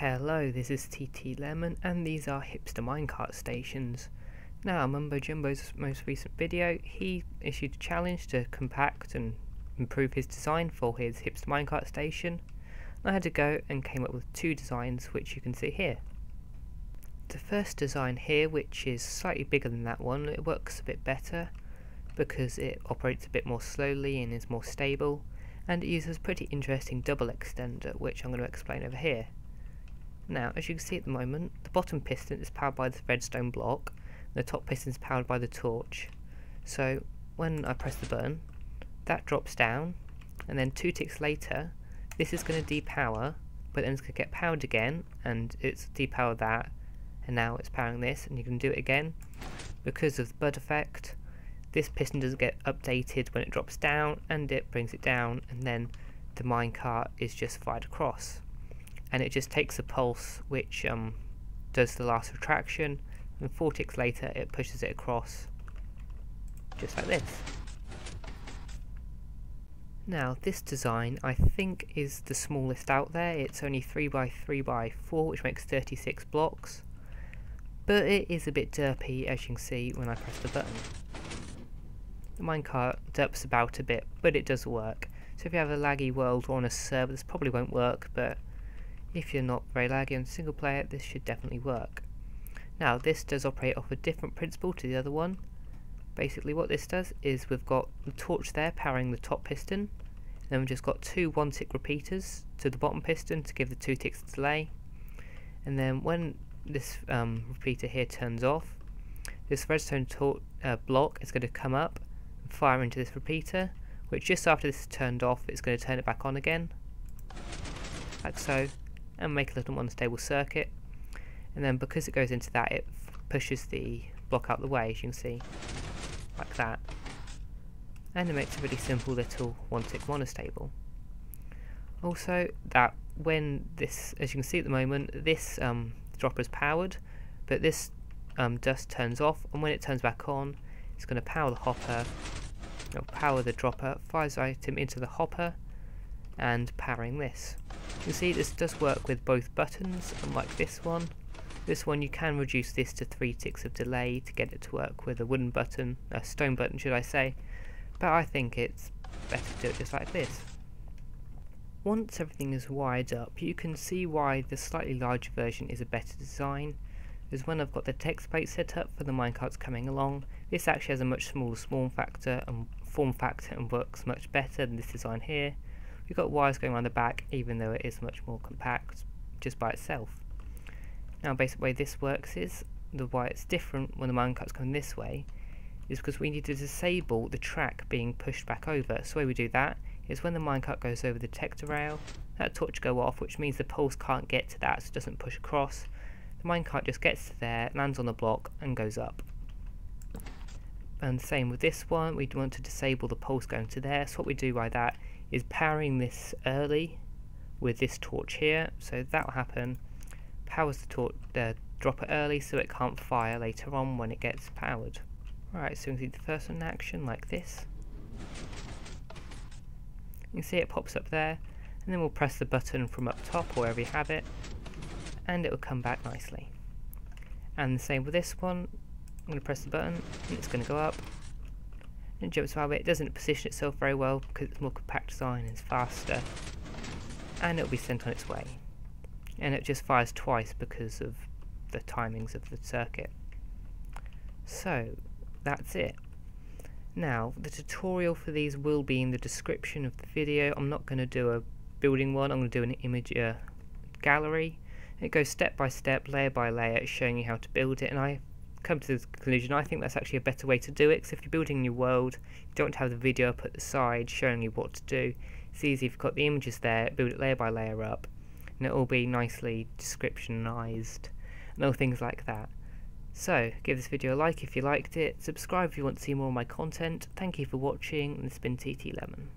Hello, this is TT Lemon and these are Hipster Minecart stations. Now, MumboJumbo's most recent video, he issued a challenge to compact and improve his design for his Hipster Minecart station. I had to go and came up with two designs which you can see here. The first design here, which is slightly bigger than that one, it works a bit better because it operates a bit more slowly and is more stable, and it uses a pretty interesting double extender which I'm going to explain over here. Now, as you can see at the moment, the bottom piston is powered by the redstone block, and the top piston is powered by the torch. So when I press the button, that drops down, and then 2 ticks later, this is going to depower, but then it's going to get powered again, and it's depowered that, and now it's powering this, and you can do it again. Because of the bud effect, this piston doesn't get updated when it drops down, and it brings it down, and then the minecart is just fired across. And it just takes a pulse which does the last retraction, and 4 ticks later it pushes it across just like this. Now this design I think is the smallest out there. It's only 3x3x4, which makes 36 blocks, but it is a bit derpy, as you can see when I press the button. The minecart derps about a bit, but it does work. So if you have a laggy world or on a server, this probably won't work, but if you're not very laggy on single player, this should definitely work. Now this does operate off a different principle to the other one. Basically what this does is we've got the torch there powering the top piston, and then we've just got 2 1-tick repeaters to the bottom piston to give the 2 ticks delay, and then when this repeater here turns off, this redstone block is going to come up and fire into this repeater, which just after this is turned off it's going to turn it back on again, like so, and make a little unstable circuit. And then because it goes into that, it pushes the block out the way, as you can see, like that, and it makes a really simple little 1-tick monostable. Also, that when this, as you can see at the moment, this dropper is powered, but this dust turns off, and when it turns back on, it's going to power the hopper, power the dropper, fires the item into the hopper, and powering this. You can see this does work with both buttons, unlike this one. This one you can reduce this to 3 ticks of delay to get it to work with a wooden button, a stone button should I say, but I think it's better to do it just like this. Once everything is wired up, you can see why the slightly larger version is a better design, as when I've got the text plate set up for the minecarts coming along, this actually has a much smaller form factor and works much better than this design here. We've got wires going around the back, even though it is much more compact just by itself. Now basically the way this works is, why it's different when the minecart's coming this way, is because we need to disable the track being pushed back over. So the way we do that is when the minecart goes over the detector rail, that torch go off, which means the pulse can't get to that, so it doesn't push across. The minecart just gets to there, lands on the block, and goes up. And same with this one, we want to disable the pulse going to there, so what we do by that is powering this early with this torch here, so that will happen, powers the dropper early so it can't fire later on when it gets powered. Right, so you can see the first one in action like this. You can see it pops up there, and then we'll press the button from up top or wherever you have it, and it will come back nicely. And the same with this one, I'm going to press the button, and it's going to go up. It jumps around a bit. It doesn't position itself very well because it's more compact design and it's faster, and it'll be sent on its way. And it just fires twice because of the timings of the circuit. So that's it. Now the tutorial for these will be in the description of the video. I'm not going to do a building one, I'm going to do an image gallery. It goes step by step, layer by layer, showing you how to build it, and I come to the conclusion I think that's actually a better way to do it, because if you're building your world, you don't have the video up at the side showing you what to do. It's easy if you've got the images there, build it layer by layer up, and it'll be nicely descriptionized and all things like that. So give this video a like if you liked it, subscribe if you want to see more of my content. Thank you for watching, and this has been TT Lemon.